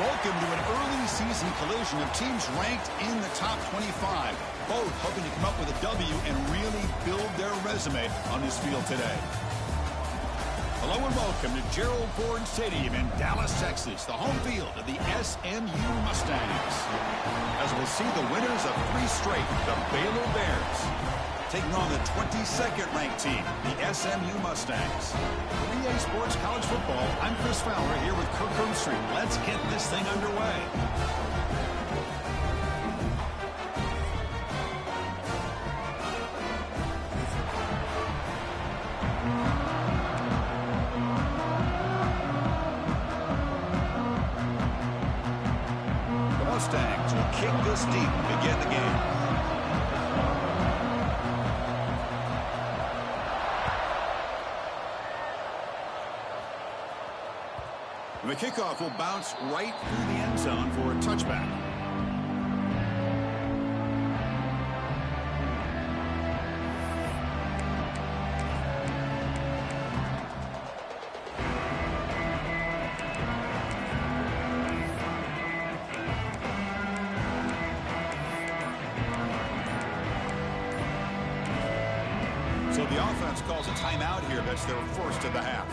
Welcome to an early season collision of teams ranked in the top 25. Both hoping to come up with a W and really build their resume on this field today. Hello and welcome to Gerald Ford Stadium in Dallas, Texas, the home field of the SMU Mustangs. As we'll see the winners of 3 straight, the Baylor Bears, taking on the 22nd ranked team, the SMU Mustangs. 3A Sports College Football, I'm Chris Fowler here with Kirk Herbstreit. Let's get this thing underway. The Mustangs will kick this deep to begin the game. The kickoff will bounce right through the end zone for a touchback. So the offense calls a timeout here. That's their first of the half.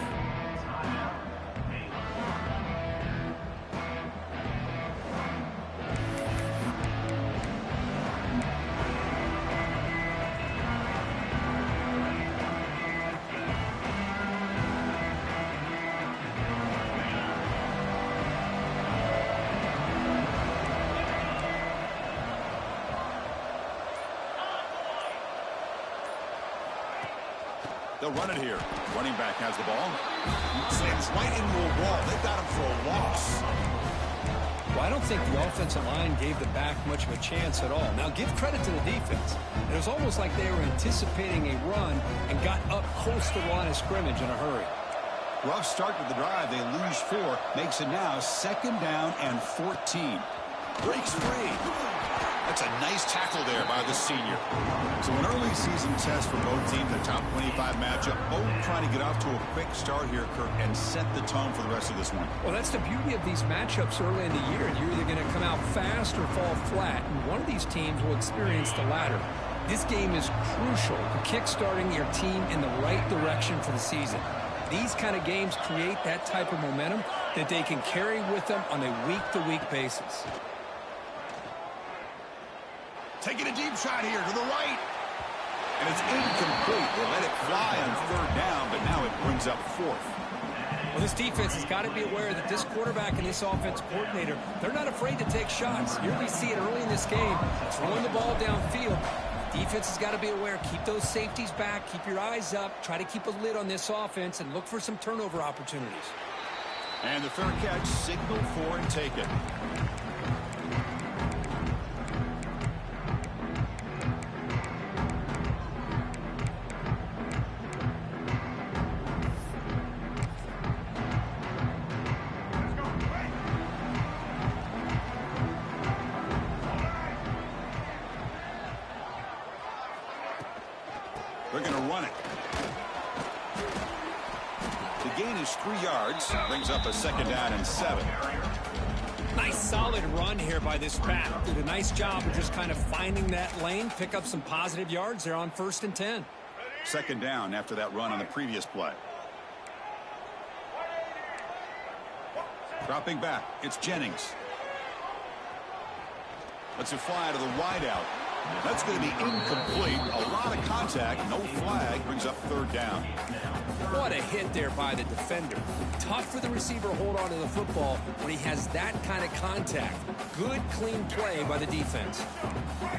They'll run it here. Running back has the ball. Slams right into a wall. They've got him for a loss. Well, I don't think the offensive line gave the back much of a chance at all. Now, give credit to the defense. It was almost like they were anticipating a run and got up close to the line of scrimmage in a hurry. Rough start to the drive. They lose 4. Makes it now 2nd down and 14. Breaks free. That's a nice tackle there by the senior. So an early season test for both teams, a top 25 matchup. Both trying to get off to a quick start here, Kirk, and set the tone for the rest of this one. Well, that's the beauty of these matchups early in the year. You're either going to come out fast or fall flat, and one of these teams will experience the latter. This game is crucial to kick-starting your team in the right direction for the season. These kind of games create that type of momentum that they can carry with them on a week-to-week basis. Taking a deep shot here to the right. And it's incomplete. They let it fly on 3rd down, but now it brings up 4th. Well, this defense has got to be aware that this quarterback and this offensive coordinator, they're not afraid to take shots. Here we see it early in this game, throwing the ball downfield. Defense has got to be aware. Keep those safeties back. Keep your eyes up. Try to keep a lid on this offense and look for some turnover opportunities. And the fair catch signaled for and taken. They're going to run it. The gain is 3 yards. Brings up a 2nd down and 7. Nice solid run here by this back. Did a nice job of just kind of finding that lane, pick up some positive yards. They're on 1st and 10. 2nd down after that run on the previous play. Dropping back. It's Jennings. Lets it fly to the wideout. That's going to be incomplete. A lot of contact. No flag. Brings up 3rd down. What a hit there by the defender. Tough for the receiver to hold on to the football when he has that kind of contact. Good, clean play by the defense.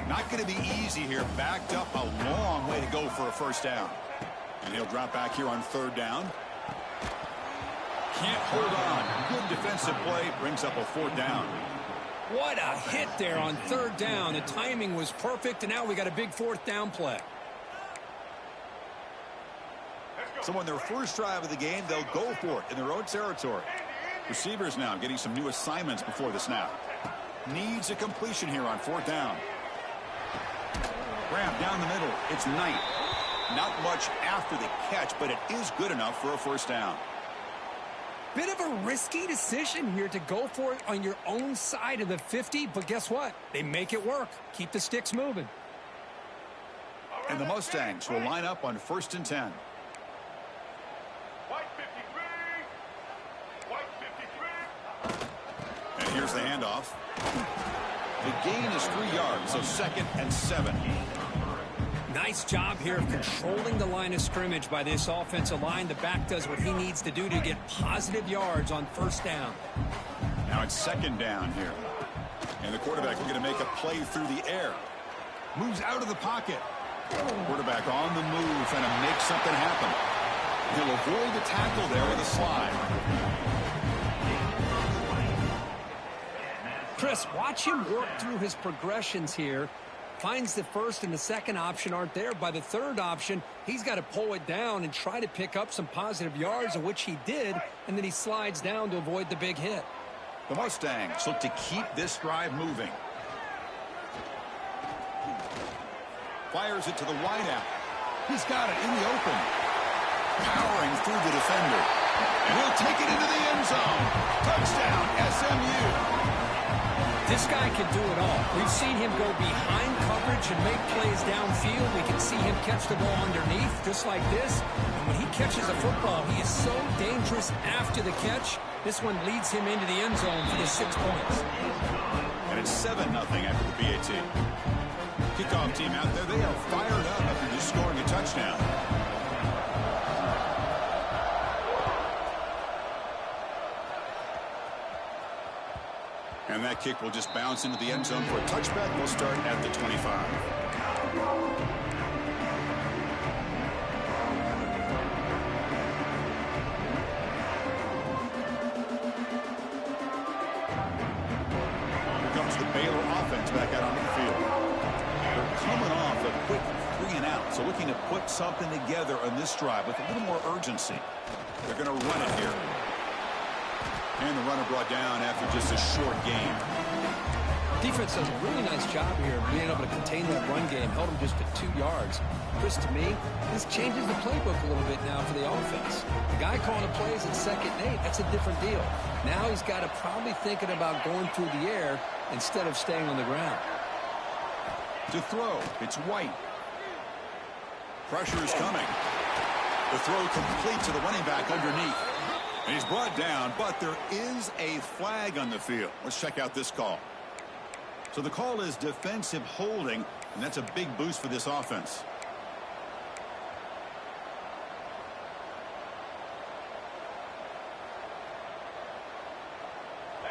Not going to be easy here. Backed up a long way to go for a 1st down. And he'll drop back here on 3rd down. Can't hold on. Good defensive play. Brings up a 4th down. What a hit there on 3rd down. The timing was perfect, and now we got a big 4th down play. So on their first drive of the game, they'll go for it in their own territory. Receivers now getting some new assignments before the snap. Needs a completion here on 4th down. Grab down the middle. It's Knight. Not much after the catch, but it is good enough for a 1st down. Bit of a risky decision here to go for it on your own side of the 50, but guess what? They make it work. Keep the sticks moving. And the Mustangs will line up on 1st and 10. And here's the handoff. The gain is 3 yards, so 2nd and 7. Nice job here of controlling the line of scrimmage by this offensive line. The back does what he needs to do to get positive yards on 1st down. Now it's 2nd down here. And the quarterback is going to make a play through the air. Moves out of the pocket. Quarterback on the move, trying to make something happen. He'll avoid the tackle there with a slide. Chris, watch him work through his progressions here. Finds the 1st and the 2nd option aren't there. By the 3rd option, he's got to pull it down and try to pick up some positive yards, of which he did, and then he slides down to avoid the big hit. The Mustangs look to keep this drive moving. Fires it to the wideout. He's got it in the open. Powering through the defender. And he'll take it into the end zone. Touchdown, SMU. This guy can do it all. We've seen him go behind coverage and make plays downfield. We can see him catch the ball underneath, just like this. And when he catches a football, he is so dangerous after the catch. This one leads him into the end zone for the 6 points. And it's 7-0 after the BAT. Kickoff team out there, they are fired up after just scoring a touchdown. And that kick will just bounce into the end zone for a touchback. We'll start at the 25. Here comes the Baylor offense back out onto the field. They're coming off a quick 3 and out, so looking to put something together on this drive with a little more urgency. They're going to run it here. And the runner brought down after just a short game. Defense does a really nice job here of being able to contain that run game. Held him just at 2 yards. Chris, to me, this changes the playbook a little bit now for the offense. The guy calling the plays at 2nd and 8, that's a different deal. Now he's got to probably thinking about going through the air instead of staying on the ground. To throw, it's White. Pressure is coming. The throw complete to the running back underneath. And he's brought down, but there is a flag on the field. Let's check out this call. So the call is defensive holding, and that's a big boost for this offense.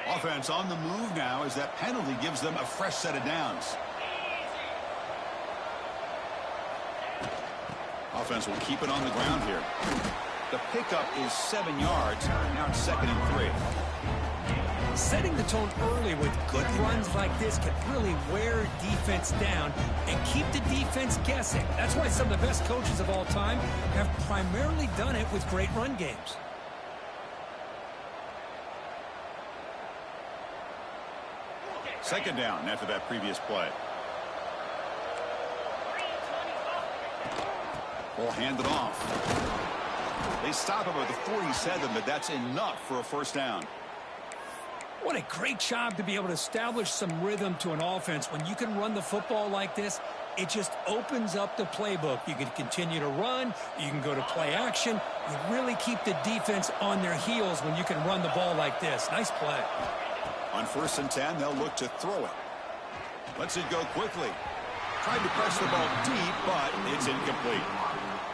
Offense on the move now as that penalty gives them a fresh set of downs. Offense will keep it on the ground here. The pickup is 7 yards. Now it's 2nd and 3. Setting the tone early with good runs like this can really wear defense down and keep the defense guessing. That's why some of the best coaches of all time have primarily done it with great run games. Second down after that previous play. Will hand it off. They stop him at the 47, but that's enough for a 1st down. What a great job to be able to establish some rhythm to an offense. When you can run the football like this, it just opens up the playbook. You can continue to run. You can go to play action. You really keep the defense on their heels when you can run the ball like this. Nice play. On 1st and 10, they'll look to throw it. Lets it go quickly. Tried to press the ball deep, but it's incomplete.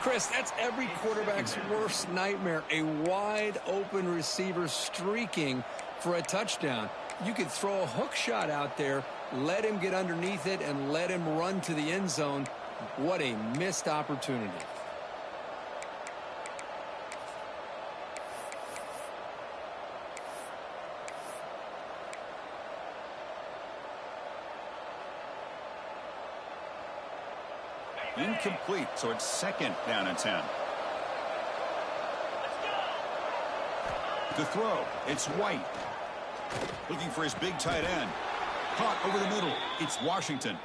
Chris, that's every quarterback's worst nightmare. A wide open receiver streaking for a touchdown. You could throw a hook shot out there, let him get underneath it, and let him run to the end zone. What a missed opportunity. Incomplete, so it's 2nd down and 10. To throw, it's White. Looking for his big tight end. Caught over the middle. It's Washington.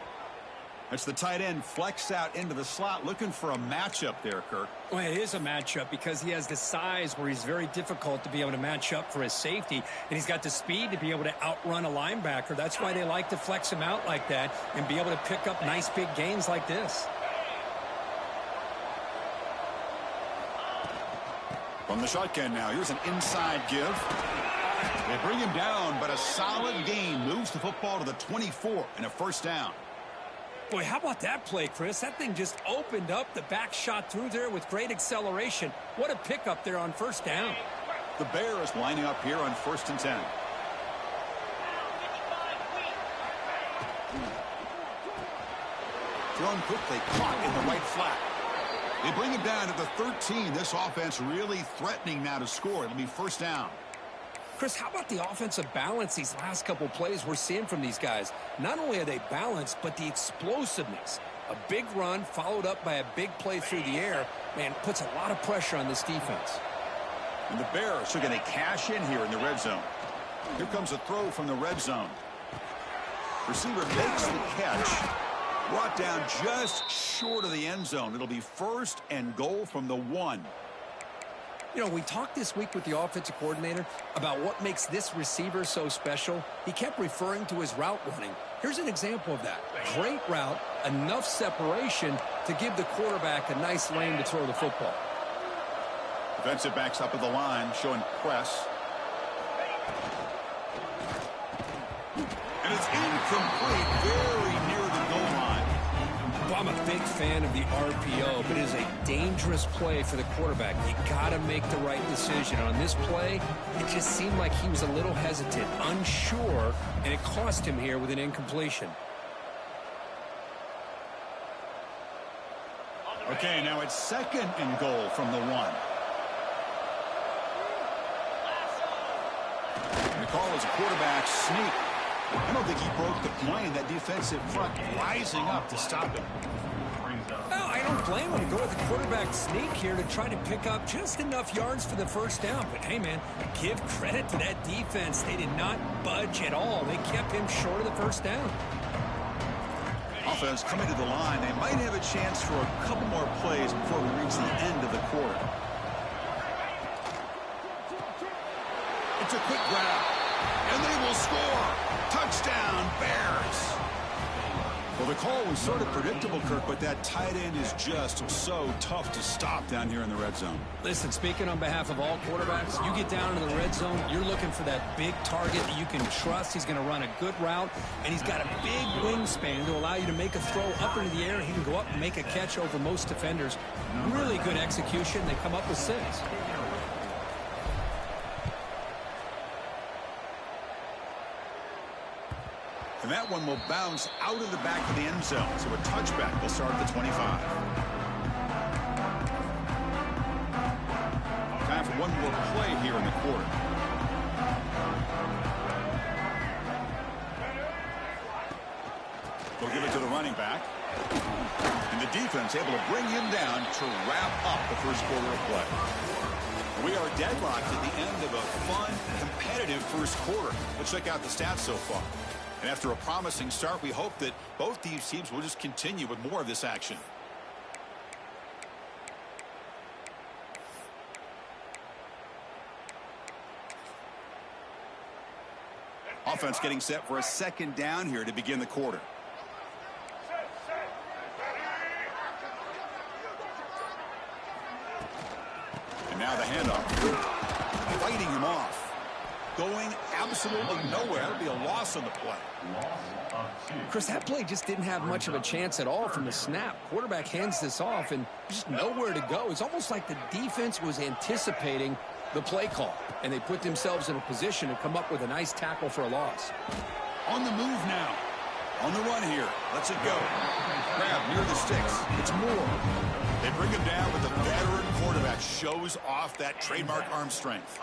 That's the tight end flexed out into the slot, looking for a matchup there, Kirk. Well, it is a matchup because he has the size where he's very difficult to be able to match up for his safety, and he's got the speed to be able to outrun a linebacker. That's why they like to flex him out like that and be able to pick up nice big gains like this. From the shotgun now, here's an inside give. They bring him down, but a solid gain moves the football to the 24 and a first down. Boy, how about that play, Chris? That thing just opened up. The back shot through there with great acceleration. What a pickup there on first down. The Bears lining up here on 1st and 10. Thrown quickly, caught in the right flat. They bring him down to the 13. This offense really threatening now to score. It'll be first down. Chris, how about the offensive balance these last couple plays we're seeing from these guys? Not only are they balanced, but the explosiveness. A big run followed up by a big play through the air, man, puts a lot of pressure on this defense. And the Bears are going to cash in here in the red zone. Here comes a throw from the red zone. Receiver makes the catch. Brought down just short of the end zone. It'll be 1st and goal from the 1. You know, we talked this week with the offensive coordinator about what makes this receiver so special. He kept referring to his route running. Here's an example of that. Great route, enough separation to give the quarterback a nice lane to throw the football. Defensive backs up at the line, showing press. And it's incomplete, very near the goal line. I'm a big fan of the RPO, but it is a dangerous play for the quarterback. You got to make the right decision. On this play, it just seemed like he was a little hesitant, unsure, and it cost him here with an incompletion. Okay, now it's 2nd and goal from the 1. And the call is a quarterback sneak. I don't think he broke the plane. That defensive front rising up to stop him. Well, I don't blame him. Go with the quarterback sneak here to try to pick up just enough yards for the first down. But, hey, man, give credit to that defense. They did not budge at all. They kept him short of the first down. Offense coming to the line. They might have a chance for a couple more plays before we reach the end of the quarter. It's a quick grab. And they will score. Touchdown, Bears. Well, the call was sort of predictable, Kirk, but that tight end is just so tough to stop down here in the red zone. Listen, speaking on behalf of all quarterbacks, you get down to the red zone, you're looking for that big target that you can trust. He's going to run a good route, and he's got a big wingspan to allow you to make a throw up into the air. He can go up and make a catch over most defenders. Really good execution. They come up with 6. And that one will bounce out of the back of the end zone. So a touchback will start at the 25. Time for one more play here in the quarter. They'll give it to the running back. And the defense able to bring him down to wrap up the first quarter of play. We are deadlocked at the end of a fun, competitive first quarter. Let's check out the stats so far. And after a promising start, we hope that both these teams will just continue with more of this action. Offense getting set for a 2nd down here to begin the quarter. And now the handoff. Fighting him off. Going absolutely nowhere. That'll be a loss on the play. Chris, that play just didn't have much of a chance at all from the snap. Quarterback hands this off and just nowhere to go. It's almost like the defense was anticipating the play call, and they put themselves in a position to come up with a nice tackle for a loss. On the move now. On the run here. Lets it go. Grab near the sticks. It's Moore. They bring him down, but the veteran quarterback shows off that trademark arm strength.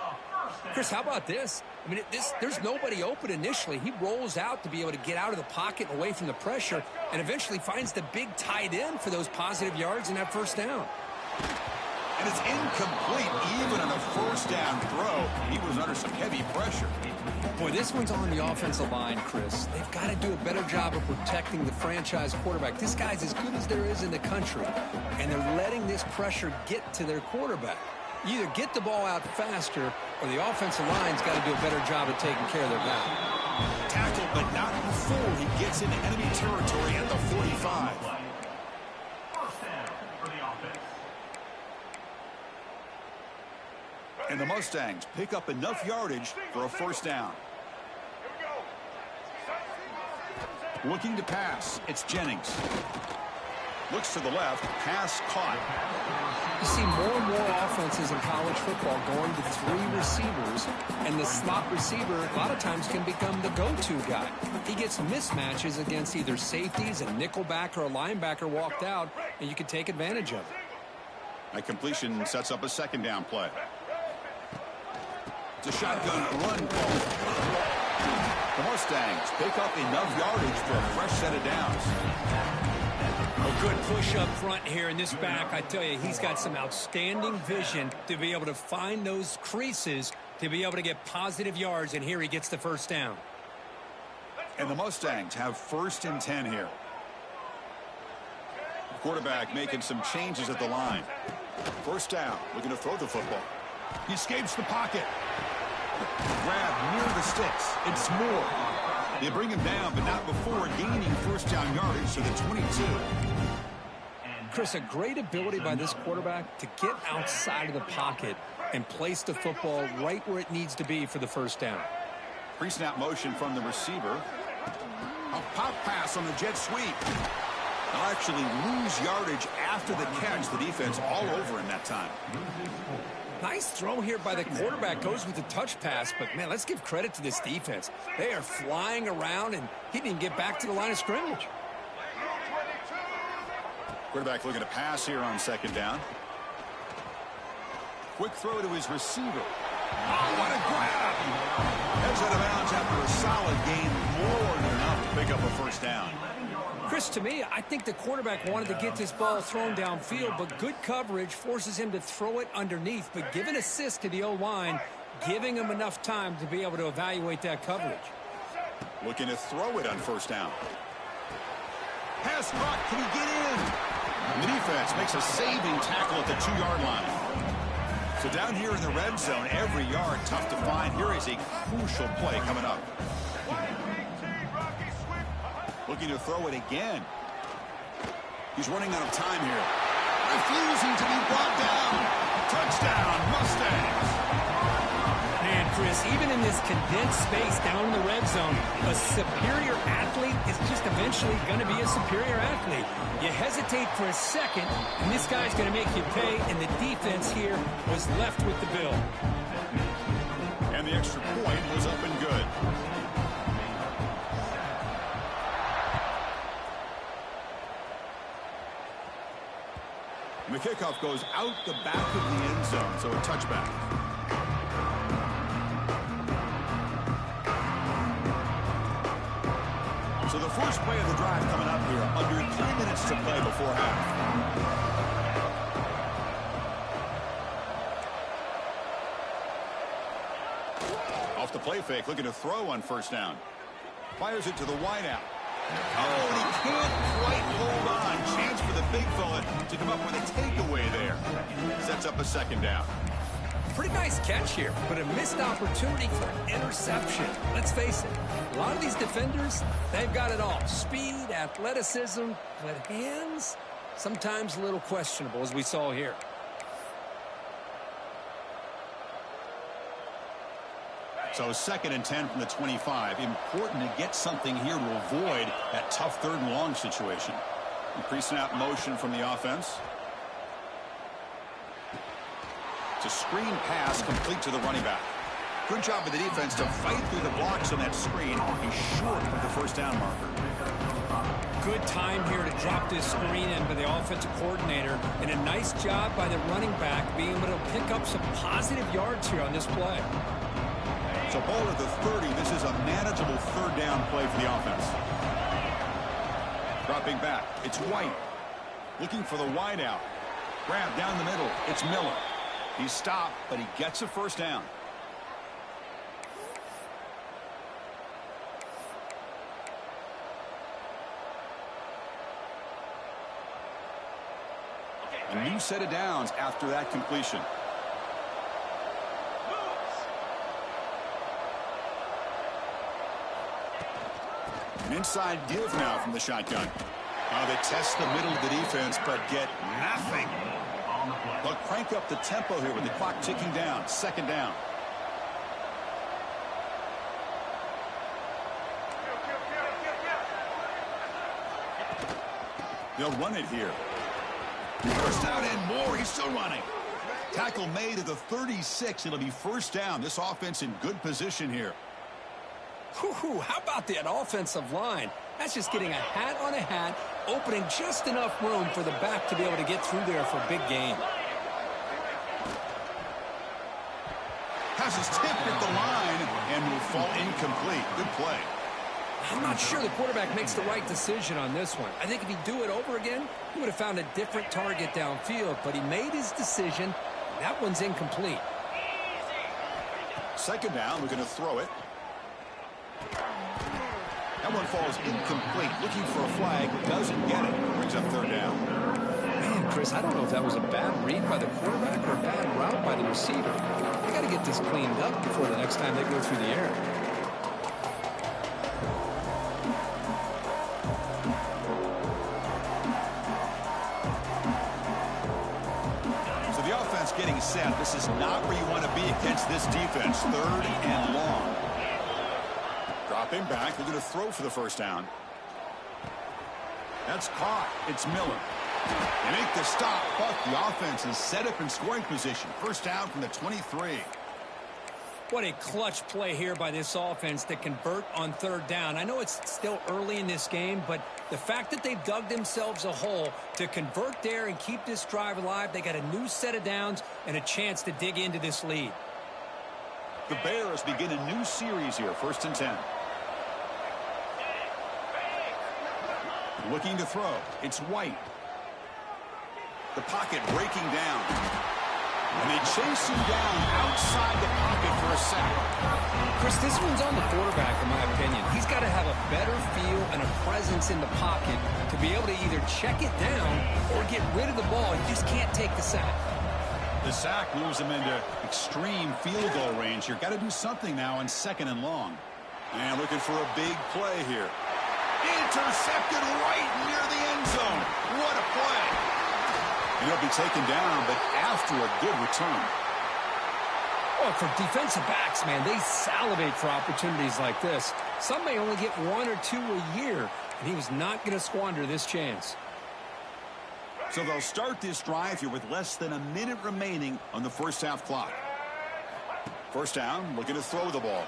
Chris, how about this? I mean, there's nobody open initially. He rolls out to be able to get out of the pocket and away from the pressure and eventually finds the big tight end for those positive yards in that first down. And it's incomplete even on a first down throw. He was under some heavy pressure. Boy, this one's on the offensive line, Chris. They've got to do a better job of protecting the franchise quarterback. This guy's as good as there is in the country, and they're letting this pressure get to their quarterback. You either get the ball out faster, or the offensive line's got to do a better job of taking care of their back. Tackled, but not before he gets into enemy territory at the 45. And the Mustangs pick up enough yardage for a first down. Looking to pass. It's Jennings. Looks to the left. Pass caught. You see more and more offenses in college football going to 3 receivers, and the slot receiver a lot of times can become the go-to guy. He gets mismatches against either safeties, a nickelback, or a linebacker walked out, and you can take advantage of it. A completion sets up a second down play. It's a shotgun run call. The Mustangs pick up enough yardage for a fresh set of downs. A good push up front here in this back. I tell you, he's got some outstanding vision to be able to find those creases to be able to get positive yards, and here he gets the first down. And the Mustangs have 1st and 10 here. The quarterback making some changes at the line. First down, looking to throw the football. He escapes the pocket. Grab near the sticks. It's Moore. They bring him down, but not before gaining first down yardage to the 22. Chris, a great ability by this quarterback to get outside of the pocket and place the football right where it needs to be for the first down. Pre-snap motion from the receiver. A pop pass on the jet sweep. They'll actually lose yardage after the catch. The defense all over in that time. Nice throw here by the quarterback. Goes with the touch pass, but man, let's give credit to this defense. They are flying around, and he didn't get back to the line of scrimmage. Quarterback looking to pass here on second down. Quick throw to his receiver. Oh, what a grab! Heads out of bounds after a solid gain, more than enough to pick up a first down. Chris, to me, I think the quarterback wanted to get this ball thrown downfield, but good coverage forces him to throw it underneath. But give an assist to the O-line, giving him enough time to be able to evaluate that coverage. Looking to throw it on first down. Pass block, can he get in? And the defense makes a saving tackle at the 2-yard line. So down here in the red zone, every yard tough to find. Here is a crucial play coming up. Looking to throw it again. He's running out of time here. Refusing to be brought down. Touchdown, Mustangs. Man, Chris, even in this condensed space down in the red zone, a superior athlete is just eventually going to be a superior athlete. You hesitate for a second, and this guy's going to make you pay, and the defense here was left with the bill. And the extra point was up and good. And the kickoff goes out the back of the end zone, so a touchback. So the first play of the drive coming up here, under 3 minutes to play before half. Off the play fake, looking to throw on first down. Fires it to the wideout. Oh, and he can't quite hold on. Chance for the big fella to come up with a takeaway there. Sets up a second down. Pretty nice catch here, but a missed opportunity for an interception. Let's face it, a lot of these defenders, they've got it all. Speed, athleticism, but hands, sometimes a little questionable, as we saw here. So 2nd and 10 from the 25. Important to get something here to avoid that tough 3rd and long situation. Pre-snap motion from the offense. It's a screen pass complete to the running back. Good job of the defense to fight through the blocks on that screen. He's short of the first down marker. Good time here to drop this screen in by the offensive coordinator, and a nice job by the running back being able to pick up some positive yards here on this play. So ball at the 30. This is a manageable 3rd down play for the offense. Dropping back. It's White. Looking for the wideout. Grab down the middle. It's Miller. He's stopped, but he gets a first down. A new set of downs after that completion. An inside give now from the shotgun. They test the middle of the defense, but get nothing. They'll crank up the tempo here with the clock ticking down. Second down. They'll run it here. First down and more. He's still running. Tackle made at the 36. It'll be first down. This offense in good position here. Whew, how about that offensive line? That's just getting a hat on a hat, opening just enough room for the back to be able to get through there for a big gain. Passes tipped at the line and will fall incomplete. Good play. I'm not sure the quarterback makes the right decision on this one. I think if he'd do it over again, he would have found a different target downfield, but he made his decision. That one's incomplete. Second down, we're going to throw it. That one falls incomplete. Looking for a flag, doesn't get it. Brings up third down. Man, Chris, I don't know if that was a bad read by the quarterback or a bad route by the receiver. They got to get this cleaned up before the next time they go through the air. So the offense getting set. This is not where you want to be against this defense. Third and long. Dropping back. They're going to throw for the first down. That's caught. It's Miller. They make the stop, but the offense is set up in scoring position. First down from the 23. What a clutch play here by this offense to convert on third down. I know it's still early in this game, but the fact that they've dug themselves a hole to convert there and keep this drive alive, they got a new set of downs and a chance to dig into this lead. The Bears begin a new series here, first and 10. Looking to throw. It's White. The pocket breaking down. And they chase him down outside the pocket for a sack. Chris, this one's on the quarterback, in my opinion. He's got to have a better feel and a presence in the pocket to be able to either check it down or get rid of the ball. You just can't take the sack. The sack moves him into extreme field goal range here. Got to do something now on second and long. And looking for a big play here. Intercepted right near the end zone. What a play. And he'll be taken down, but after a good return. Well, for defensive backs, man, they salivate for opportunities like this. Some may only get one or two a year, and he was not going to squander this chance. So they'll start this drive here with less than a minute remaining on the first half clock. First down, looking to throw the ball.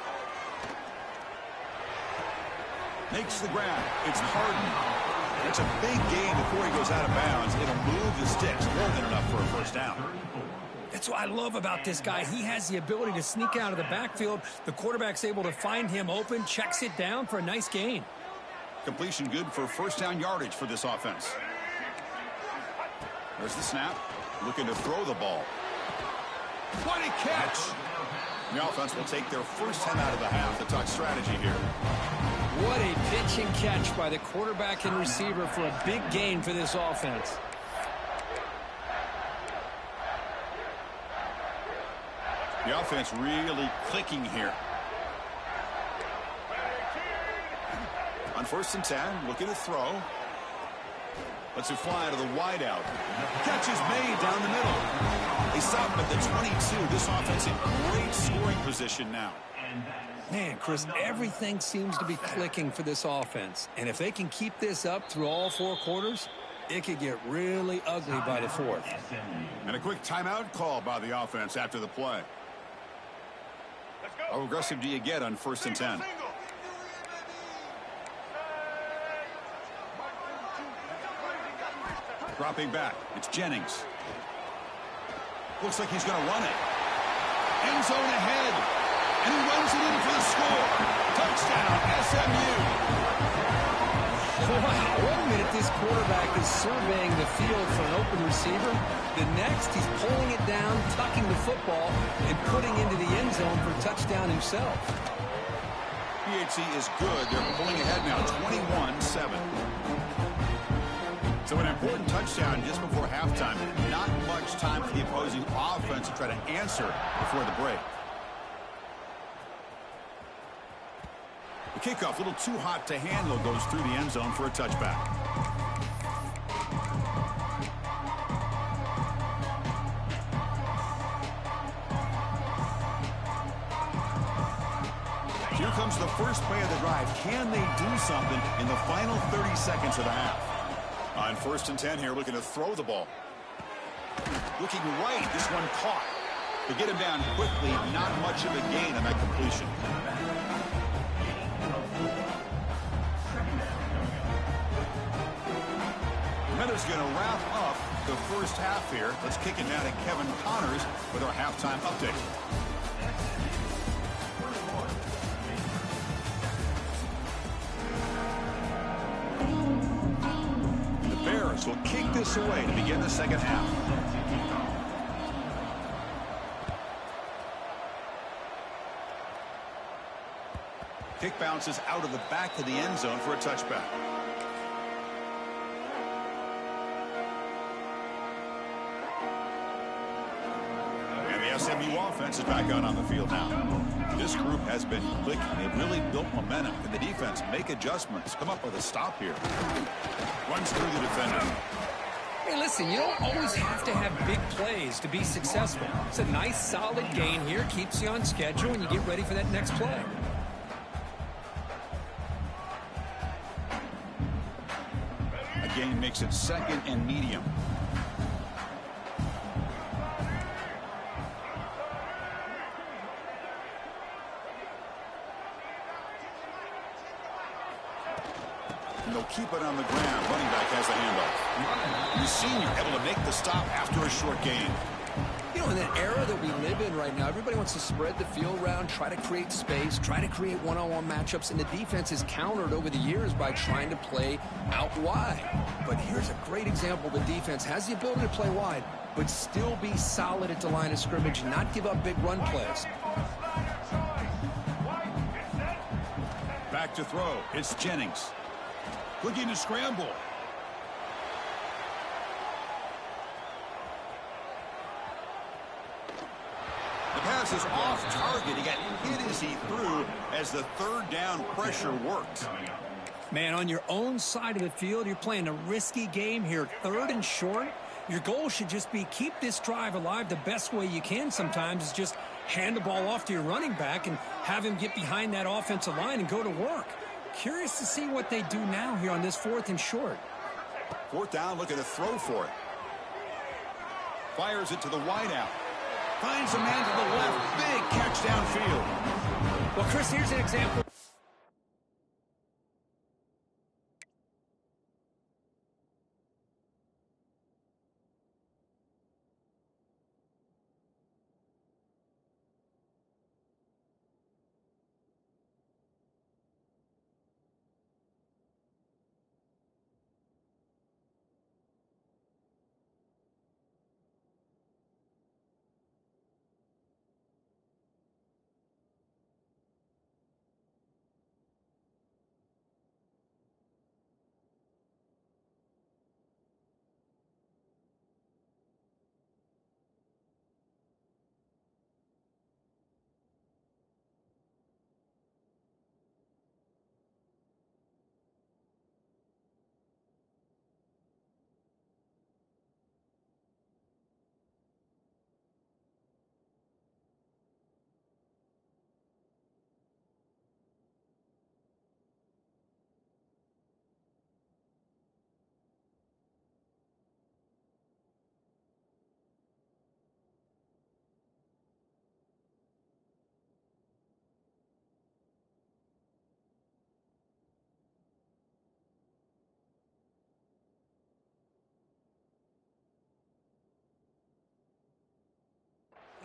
Makes the grab. It's Harden. It's a big gain before he goes out of bounds. It'll move the sticks more than enough for a first down. That's what I love about this guy. He has the ability to sneak out of the backfield. The quarterback's able to find him open, checks it down for a nice gain. Completion good for first down yardage for this offense. There's the snap. Looking to throw the ball. What a catch! The offense will take their first 10 out of the half to talk strategy here. What a pitch and catch by the quarterback and receiver for a big gain for this offense. The offense really clicking here. On first and 10, looking to throw. Lets it fly to the wideout. Catch is made down the middle. They stop at the 22. This offense in great scoring position now. Man, Chris, everything seems to be clicking for this offense. And if they can keep this up through all four quarters, it could get really ugly by the fourth. And a quick timeout call by the offense after the play. How aggressive do you get on first and 10? Dropping back. It's Jennings. Looks like he's going to run it. End zone ahead. And he runs it in for the score. Touchdown, SMU. Wow, 1 minute this quarterback is surveying the field for an open receiver. The next, he's pulling it down, tucking the football, and putting into the end zone for a touchdown himself. PHC is good. They're pulling ahead now, 21-7. So an important touchdown just before halftime. Not much time for the opposing offense to try to answer before the break. The kickoff, a little too hot to handle, goes through the end zone for a touchback. Here comes the first play of the drive. Can they do something in the final 30 seconds of the half? On 1st and 10 here, looking to throw the ball. Looking right, this one caught. To get him down quickly, not much of a gain on that completion. Meadows going to wrap up the first half here. Let's kick it now to Kevin Connors with our halftime update. The Bears will kick this away to begin the second half. Kick bounces out of the back of the end zone for a touchback. SMU offense is back out on the field now. This group has been clicking. They've really built momentum. And the defense make adjustments. Come up with a stop here. Runs through the defender. Hey, listen, you don't always have to have big plays to be successful. It's a nice, solid gain here. Keeps you on schedule, and you get ready for that next play. A gain makes it 2nd and medium. And they'll keep it on the ground. Running back has the handoff. The senior able to make the stop after a short gain. You know, in that era that we live in right now, everybody wants to spread the field around, try to create space, try to create one-on-one matchups, and the defense is countered over the years by trying to play out wide. But here's a great example. The defense has the ability to play wide, but still be solid at the line of scrimmage, not give up big run plays. Back to throw. It's Jennings. Looking to scramble. The pass is off target. He got hit as he threw as the 3rd down pressure worked. Man, on your own side of the field, you're playing a risky game here. 3rd and short. Your goal should just be keep this drive alive the best way you can sometimes is just hand the ball off to your running back and have him get behind that offensive line and go to work. Curious to see what they do now here on this 4th and short. 4th down, looking to throw for it. Fires it to the wideout. Finds a man to the left. Big catch downfield. Well, Chris, here's an example.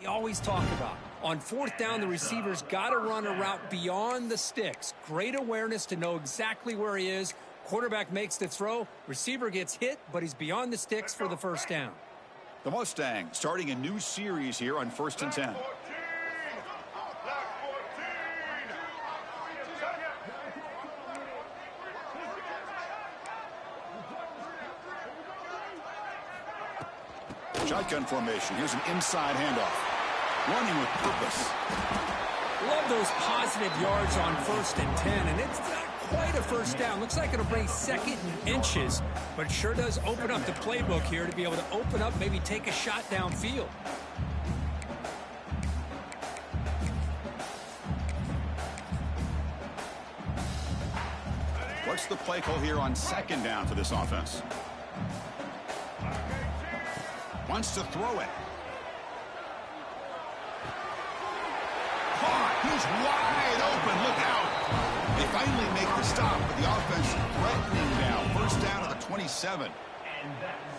We always talk about. On 4th down, the receiver's got to run a route beyond the sticks. Great awareness to know exactly where he is, Quarterback makes the throw. Receiver gets hit, but he's beyond the sticks for the first down. The Mustangs starting a new series here on 1st and 10. Shotgun formation. Here's an inside handoff. Running with purpose. Love those positive yards on 1st and 10, and it's not quite a first down. Looks like it'll bring second and inches, but it sure does open up the playbook here to be able to open up, maybe take a shot downfield. What's the play call here on 2nd down for this offense? Wants to throw it. Caught. He's wide open. Look out. They finally make the stop, but the offense threatening now. First down at the 27.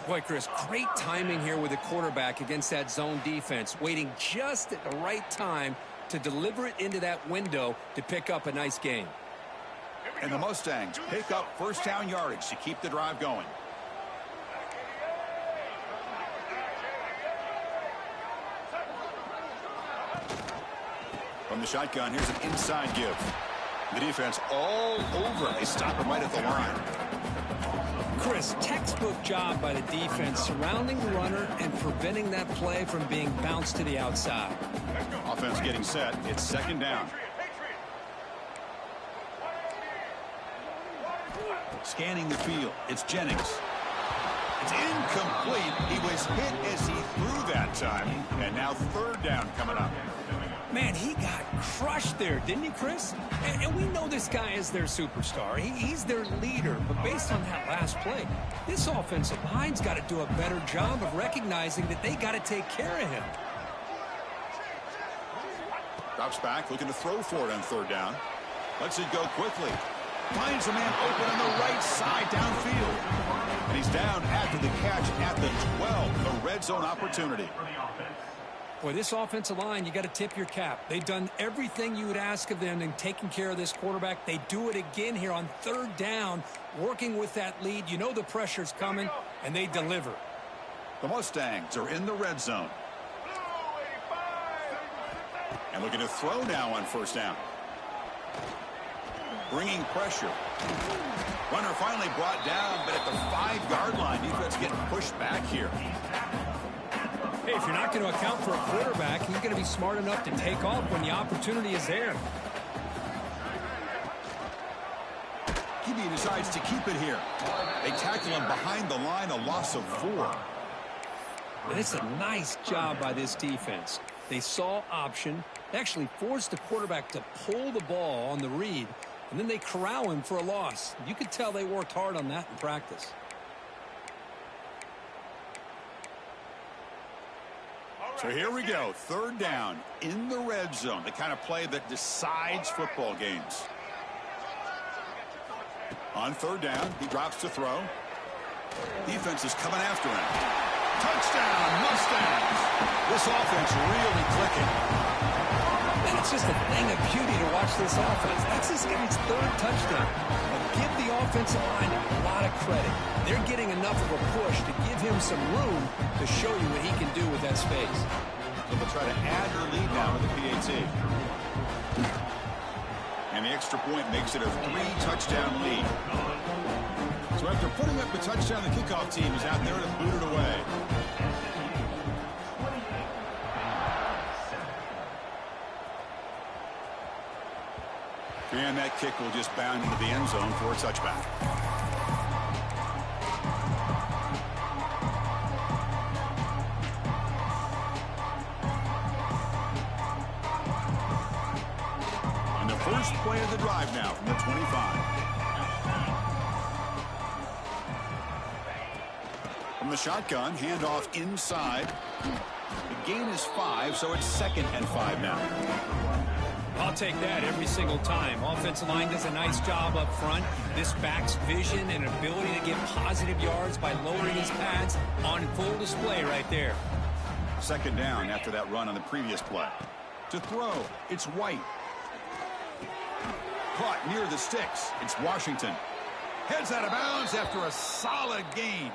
Boy, Chris, great timing here with the quarterback against that zone defense, waiting just at the right time to deliver it into that window to pick up a nice gain. And the Mustangs pick up first down yardage to keep the drive going. From the shotgun, here's an inside give. The defense all over it. They stop him right at the line. Chris, textbook job by the defense surrounding the runner and preventing that play from being bounced to the outside. Offense getting set. It's 2nd down. Scanning the field. It's Jennings. It's incomplete. He was hit as he threw that time. And now 3rd down coming up. Man, he got crushed there, didn't he, Chris? And we know this guy is their superstar. He's their leader. But based on that last play, this offensive line's got to do a better job of recognizing that they got to take care of him. Drops back, looking to throw for it on 3rd down. Lets it go quickly. Finds a man open on the right side downfield. And he's down after the catch at the 12. A red zone opportunity. Boy, this offensive line, you got to tip your cap. They've done everything you would ask of them in taking care of this quarterback. They do it again here on 3rd down, working with that lead. You know the pressure's coming, and they deliver. The Mustangs are in the red zone. And looking to throw now on 1st down. Bringing pressure. Runner finally brought down, but at the 5-yard line, defense getting pushed back here. Hey, if you're not going to account for a quarterback, he's going to be smart enough to take off when the opportunity is there. QB decides to keep it here. They tackle him behind the line, a loss of 4. And it's a nice job by this defense. They saw option, actually forced the quarterback to pull the ball on the read, and then they corral him for a loss. You could tell they worked hard on that in practice. So here we go, 3rd down in the red zone, the kind of play that decides football games. On 3rd down, he drops to throw. Defense is coming after him. Touchdown, Mustangs! This offense really clicking. And it's just a thing of beauty to watch this offense. That's this guy's 3rd touchdown. But give the offensive line a lot of credit. They're getting enough of a push to give him some room to show you what he can do with that space. So they'll try to add their lead now with the PAT. And the extra point makes it a 3-touchdown lead. So after putting up the touchdown, the kickoff team is out there to boot it away. And that kick will just bound into the end zone for a touchback. And the first play of the drive now from the 25. From the shotgun, handoff inside. The gain is 5, so it's 2nd and 5 now. I'll take that every single time. Offensive line does a nice job up front. This back's vision and ability to get positive yards by lowering his pads on full display right there. 2nd down after that run on the previous play. To throw, it's White. Caught near the sticks. It's Washington. Heads out of bounds after a solid gain.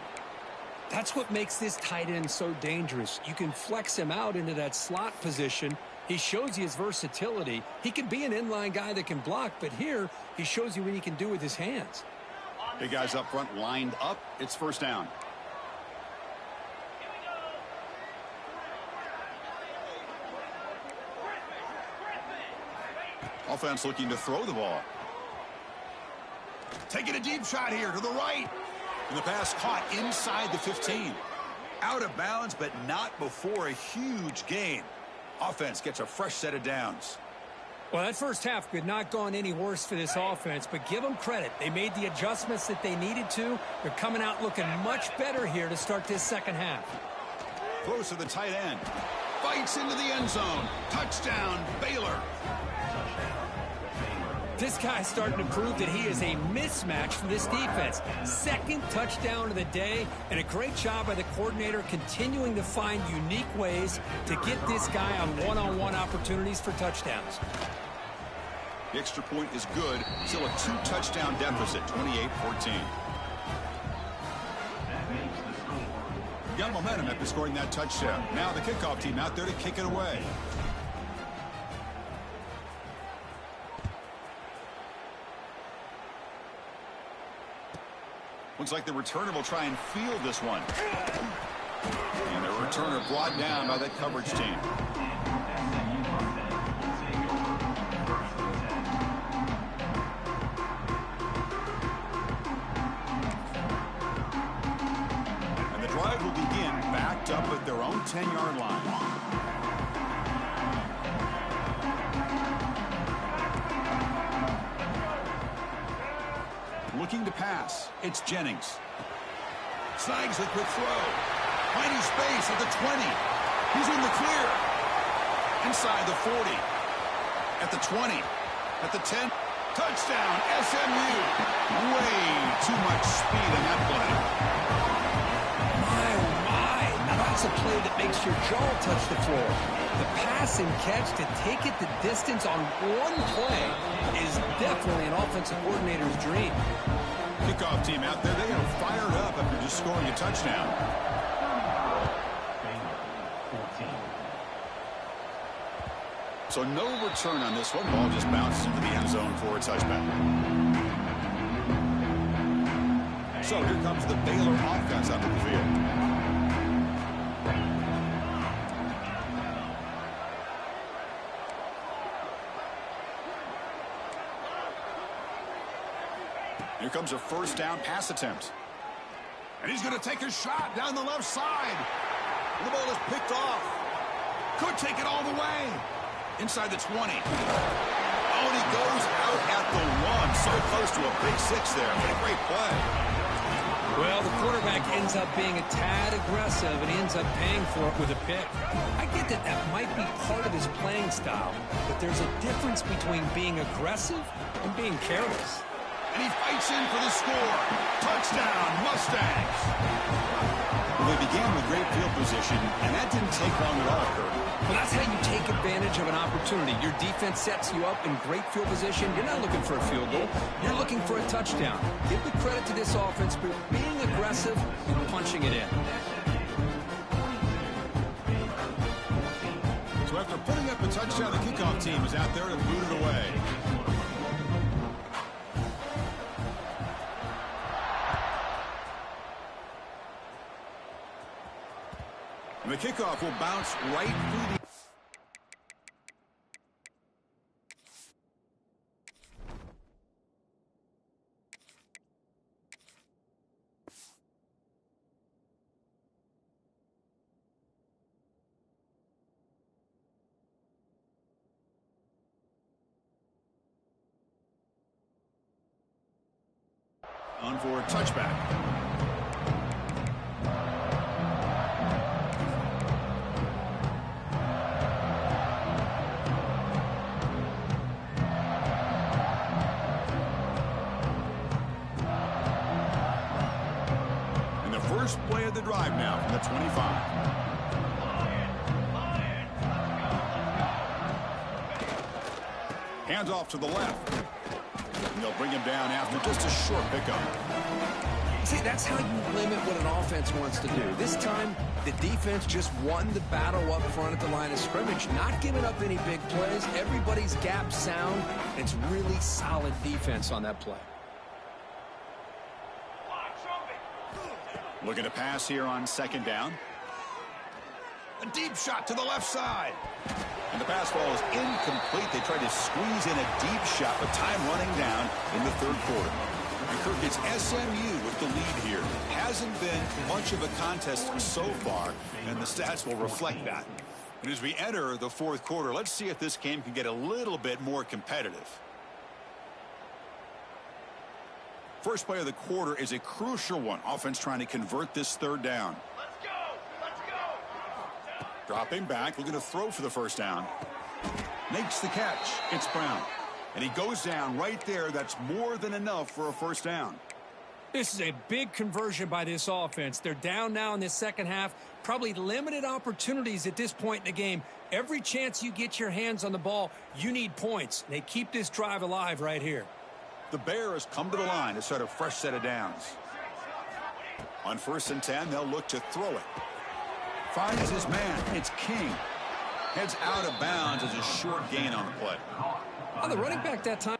That's what makes this tight end so dangerous. You can flex him out into that slot position. He shows you his versatility. He can be an inline guy that can block, but here he shows you what he can do with his hands. Big guys up front lined up. It's first down. Offense looking to throw the ball. Taking a deep shot here to the right. And the pass caught inside the 15. Out of bounds, but not before a huge gain. Offense gets a fresh set of downs. Well, that first half could not gone any worse for this offense, but give them credit. They made the adjustments that they needed to. They're coming out looking much better here to start this second half. Throws to the tight end. Fights into the end zone. Touchdown, Baylor. This guy's starting to prove that he is a mismatch for this defense. Second touchdown of the day, and a great job by the coordinator continuing to find unique ways to get this guy on one-on-one opportunities for touchdowns. The extra point is good. Still a 2-touchdown deficit, 28-14. Got momentum after scoring that touchdown. Now the kickoff team out there to kick it away. Looks like the returner will try and field this one. And the returner brought down by that coverage team. And the drive will begin backed up at their own 10-yard line. Looking to pass. It's Jennings. Snags a quick throw. Finding space at the 20. He's in the clear. Inside the 40. At the 20. At the 10. Touchdown, SMU. Way too much speed in that play. My, oh my. Now that's a play that makes your jaw touch the floor. The pass and catch to take it the distance on one play is definitely an offensive coordinator's dream. Kickoff team out there, they are fired up after just scoring a touchdown. So no return on this one. Ball just bounces into the end zone for a touchback. So here comes the Baylor offense out of the field. Here comes a first down pass attempt. And he's going to take a shot down the left side. And the ball is picked off. Could take it all the way. Inside the 20. Oh, and he goes out at the 1. So close to a big 6 there. What a great play. Well, the quarterback ends up being a tad aggressive, and he ends up paying for it with a pick. I get that that might be part of his playing style, but there's a difference between being aggressive and being careless. And he fights in for the score. Touchdown, Mustangs. Well, they began with great field position, and that didn't take long at all, Kurt. Well, that's how you take advantage of an opportunity. Your defense sets you up in great field position. You're not looking for a field goal. You're looking for a touchdown. Give the credit to this offense for being aggressive and punching it in. So after putting up a touchdown, the kickoff team is out there to boot it away. And the kickoff will bounce right through the... On for a touchback. First play of the drive now from the 25. Hands off to the left. And they'll bring him down after just a short pickup. See, that's how you limit what an offense wants to do. This time, the defense just won the battle up front at the line of scrimmage, not giving up any big plays. Everybody's gap sound. It's really solid defense on that play. Looking to pass here on second down. A deep shot to the left side. And the pass ball is incomplete. They tried to squeeze in a deep shot, but time running down in the third quarter. And Kirk, it's SMU with the lead here. Hasn't been much of a contest so far, and the stats will reflect that. And as we enter the fourth quarter, let's see if this game can get a little bit more competitive. First play of the quarter is a crucial one. Offense trying to convert this third down. Let's go! Let's go! Dropping back, looking to throw for the first down. Makes the catch. It's Brown. And he goes down right there. That's more than enough for a first down. This is a big conversion by this offense. They're down now in the second half. Probably limited opportunities at this point in the game. Every chance you get your hands on the ball, you need points. They keep this drive alive right here. The Bears come to the line to start a fresh set of downs. On 1st and 10, they'll look to throw it. Finds his man. It's King. Heads out of bounds as a short gain on the play. Oh, the running back that time.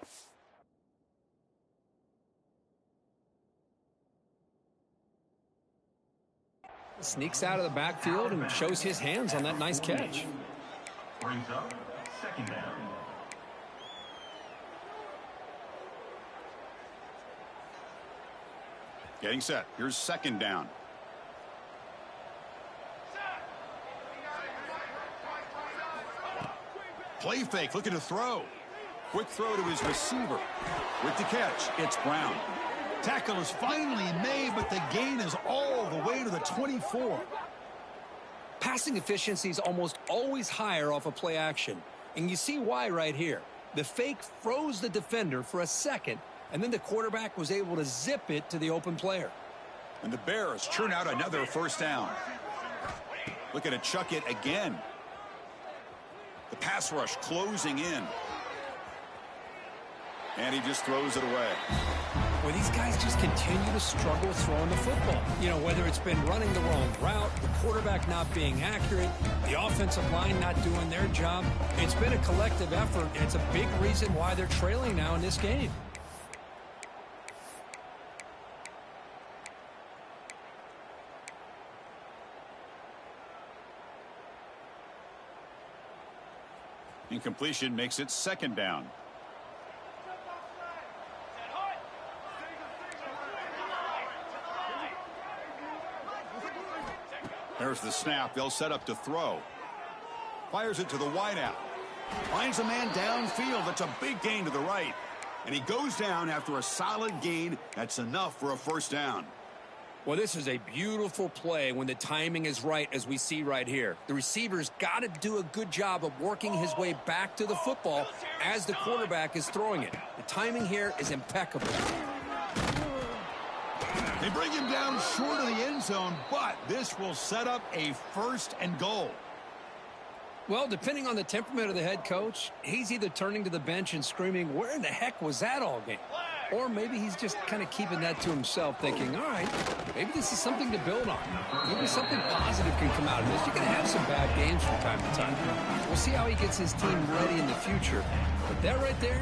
Sneaks out of the backfield and shows his hands on that nice catch. Brings up second down. Getting set. Here's second down. Play fake, looking to throw. Quick throw to his receiver. With the catch, it's Brown. Tackle is finally made, but the gain is all the way to the 24. Passing efficiency is almost always higher off of play action. And you see why right here. The fake froze the defender for a second, and then the quarterback was able to zip it to the open player. And the Bears churn out another first down. Looking to chuck it again. The pass rush closing in. And he just throws it away. Well, these guys just continue to struggle throwing the football. You know, whether it's been running the wrong route, the quarterback not being accurate, the offensive line not doing their job. It's been a collective effort, and it's a big reason why they're trailing now in this game. Incompletion makes it second down. There's the snap. They'll set up to throw. Fires it to the wideout. Finds a man downfield. That's a big gain to the right. And he goes down after a solid gain. That's enough for a first down. Well, this is a beautiful play when the timing is right, as we see right here. The receiver's got to do a good job of working his way back to the football as the quarterback is throwing it. The timing here is impeccable. They bring him down short of the end zone, but this will set up a first and goal. Well, depending on the temperament of the head coach, he's either turning to the bench and screaming, "Where in the heck was that all game?" Or maybe he's just kind of keeping that to himself, thinking, all right, maybe this is something to build on. Maybe something positive can come out of this. You're going to have some bad games from time to time. We'll see how he gets his team ready in the future. But that right there,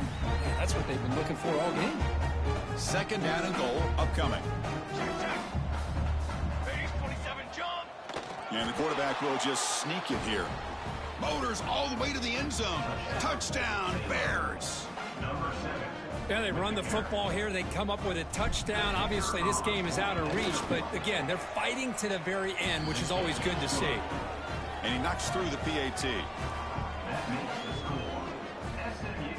that's what they've been looking for all game. Second down and goal upcoming. And the quarterback will just sneak it here. Motors all the way to the end zone. Touchdown, Bears. Yeah, they run the football here. They come up with a touchdown. Obviously, this game is out of reach. But, again, they're fighting to the very end, which is always good to see. And he knocks through the PAT. That makes the score SMU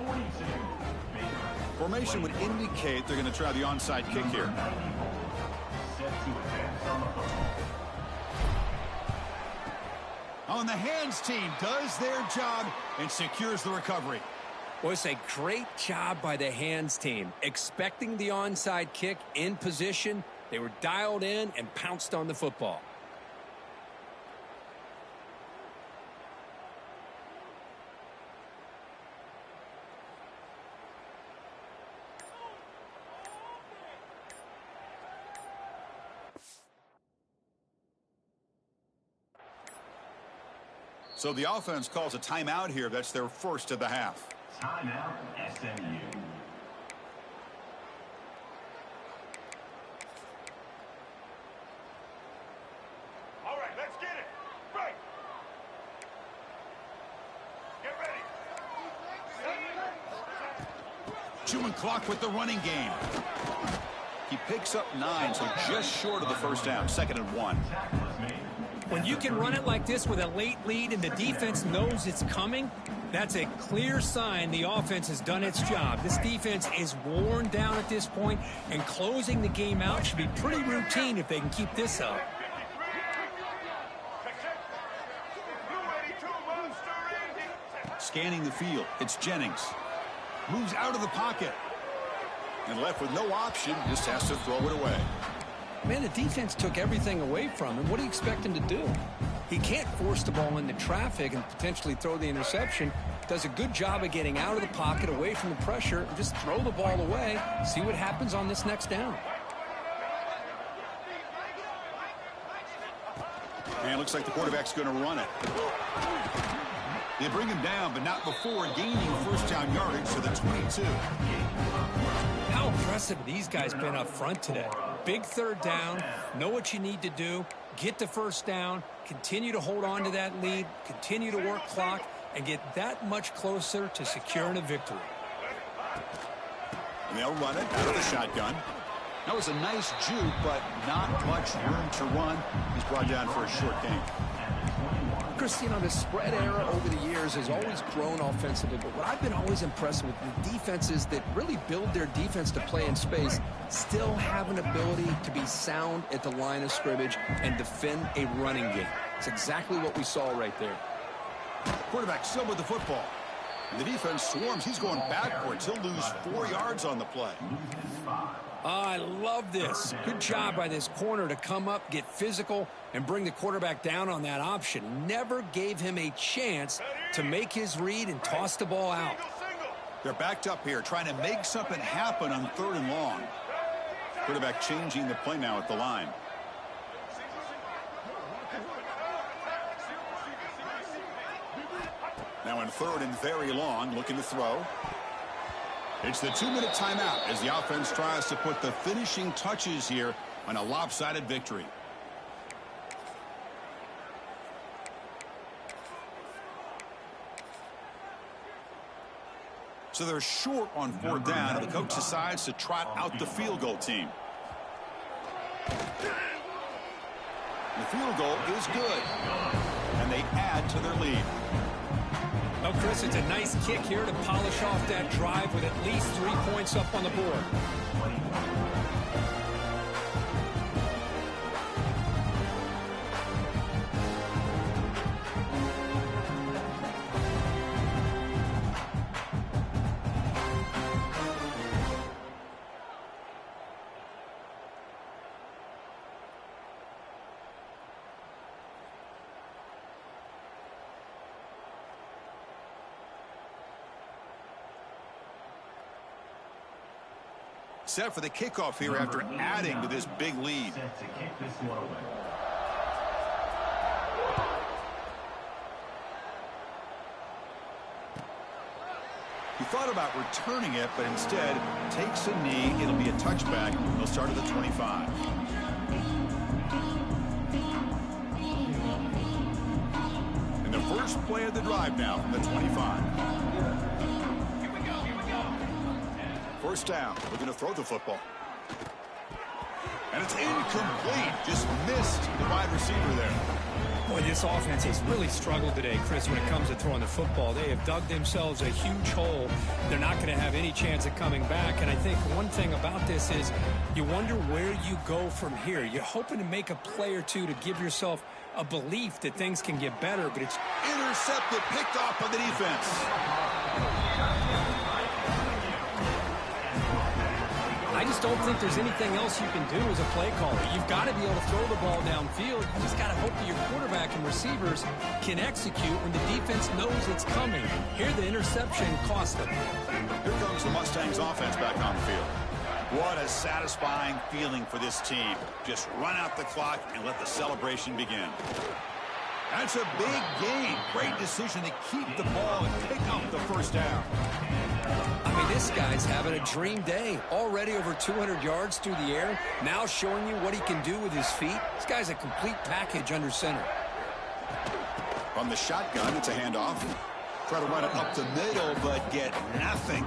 42. Formation would indicate they're going to try the onside kick here. Set to advance on the football. On the hands team does their job and secures the recovery. Well, it's a great job by the hands team. Expecting the onside kick in position, they were dialed in and pounced on the football. So the offense calls a timeout here. That's their first of the half. Timeout, SMU. All right, let's get it. Right. Get ready. Chewing clock with the running game. He picks up 9, so just short of the first down. 2nd and 1. When you can run it like this with a late lead and the defense knows it's coming, that's a clear sign the offense has done its job. This defense is worn down at this point, and closing the game out should be pretty routine if they can keep this up. Scanning the field, it's Jennings. Moves out of the pocket. And left with no option, just has to throw it away. Man, the defense took everything away from him. What do you expect him to do? He can't force the ball into traffic and potentially throw the interception. Does a good job of getting out of the pocket, away from the pressure, and just throw the ball away. See what happens on this next down. And it looks like the quarterback's going to run it. They bring him down, but not before gaining first down yardage to the 22. How impressive have these guys been up front today? Big 3rd down, know what you need to do, get the first down, continue to hold on to that lead, continue to work clock, and get that much closer to securing a victory. And they'll run it out of the shotgun. That was a nice juke, but not much room to run. He's brought down for a short gain. Chris, you know, the spread era over the years has always grown offensively, but what I've been always impressed with the defenses that really build their defense to play in space still have an ability to be sound at the line of scrimmage and defend a running game. It's exactly what we saw right there. Quarterback still with the football. And the defense swarms. He's going backwards. He'll lose 4 yards on the play. I love this. Good job by this corner to come up, get physical, and bring the quarterback down on that option. Never gave him a chance to make his read and toss the ball out. They're backed up here, trying to make something happen on 3rd and long. Quarterback changing the play now at the line. Now in 3rd and very long, looking to throw. It's the 2-minute timeout as the offense tries to put the finishing touches here on a lopsided victory. So they're short on 4th down, and the coach decides to trot out the field goal team. The field goal is good, and they add to their lead. Oh, Chris, it's a nice kick here to polish off that drive with at least 3 points up on the board. Set for the kickoff here after adding to this big lead. Set to kick this one away. He thought about returning it, but instead takes a knee. It'll be a touchback. He'll start at the 25. And the first play of the drive now from the 25. First down. We're going to throw the football. And it's incomplete. Just missed the wide receiver there. Boy, this offense has really struggled today, Chris, when it comes to throwing the football. They have dug themselves a huge hole. They're not going to have any chance of coming back. And I think one thing about this is you wonder where you go from here. You're hoping to make a play or two to give yourself a belief that things can get better, but it's intercepted, picked off by the defense. I just don't think there's anything else you can do as a play caller. You've got to be able to throw the ball downfield. You just got to hope that your quarterback and receivers can execute when the defense knows it's coming. Here, the interception cost them. Here comes the Mustangs offense back on the field. What a satisfying feeling for this team. Just run out the clock and let the celebration begin. That's a big gain. Great decision to keep the ball and pick up the first down. I mean, this guy's having a dream day. Already over 200 yards through the air. Now showing you what he can do with his feet. This guy's a complete package under center. From the shotgun, it's a handoff. Try to run it up the middle, but get nothing.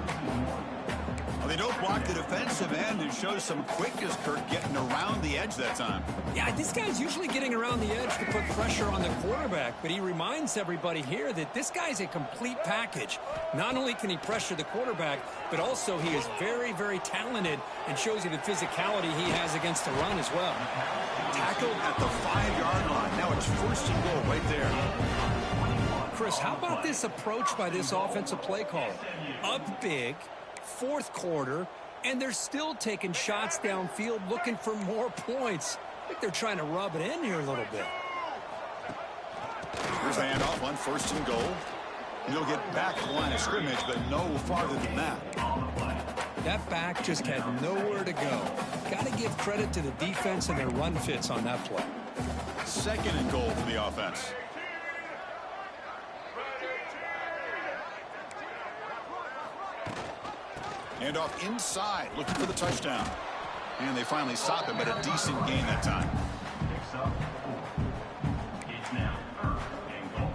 Well, they don't block the defensive end and show some quickness, Kirk, getting around the edge that time. Yeah, this guy's usually getting around the edge to put pressure on the quarterback, but he reminds everybody here that this guy's a complete package. Not only can he pressure the quarterback, but also he is very, very talented and shows you the physicality he has against the run as well. Tackled at the 5-yard line. Now it's first and goal right there. Chris, how about this approach by this offensive play caller? Up big, fourth quarter, and they're still taking shots downfield looking for more points. I think they're trying to rub it in here a little bit. Here's the handoff on first and goal. He'll get back to the line of scrimmage, but no farther than that. That back just had nowhere to go. Got to give credit to the defense and their run fits on that play. Second and goal for the offense. Handoff inside, looking for the touchdown. And they finally stop him, but a decent gain that time. Picks up 4. It's now 3rd and goal.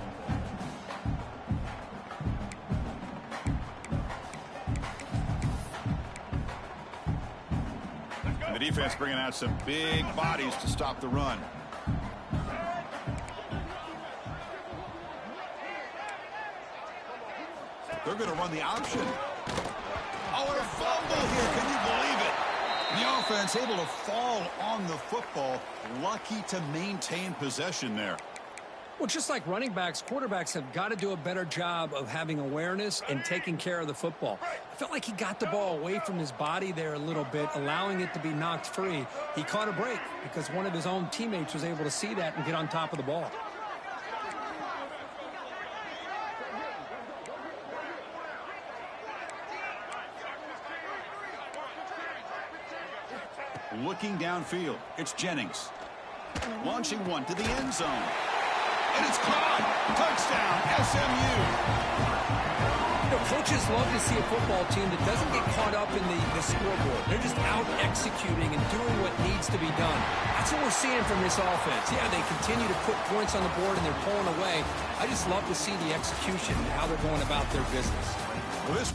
And the defense bringing out some big bodies to stop the run. They're going to run the option. Oh, and a fumble here. Can you believe it? The offense able to fall on the football. Lucky to maintain possession there. Well, just like running backs, quarterbacks have got to do a better job of having awareness and taking care of the football. I felt like he got the ball away from his body there a little bit, allowing it to be knocked free. He caught a break because one of his own teammates was able to see that and get on top of the ball. Looking downfield, it's Jennings. Launching one to the end zone. And it's caught! Touchdown, SMU! You know, coaches love to see a football team that doesn't get caught up in the scoreboard. They're just out executing and doing what needs to be done. That's what we're seeing from this offense. Yeah, they continue to put points on the board and they're pulling away. I just love to see the execution and how they're going about their business. Well, this